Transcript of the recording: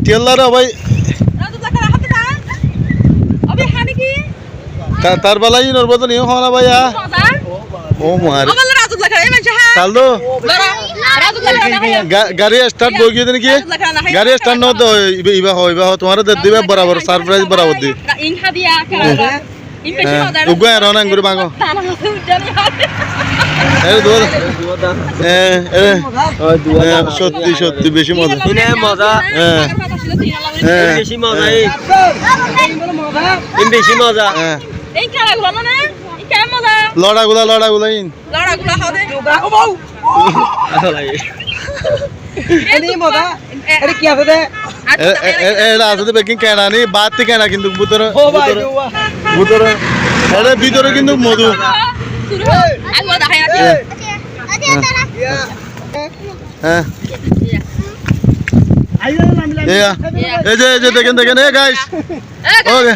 কেল্লা রে ভাই তার বেলায় নড়বো নিয়ে হওয়া না ভাইয়া ও মার চাল দো গাড়ি স্টার্ট বগিয়ে দিন কি গাড়ি স্টার্ট ন তো ইবা হয় তোমার দিবে বরাবর সারপ্রাইজ বরাবর দি উগা আর না গুরু বাঙ্গো সত্যি সত্যি বেশি মজা মজা বেশি মজা বেশি মজা লড়াগুলা আসলে বেকিং কেনা নি বাদ থেকে কেনা কিন্তু ভিতরে ভিতরে কিন্তু মধু হ্যাঁ এই যে দেখেন এ গাইস ওকে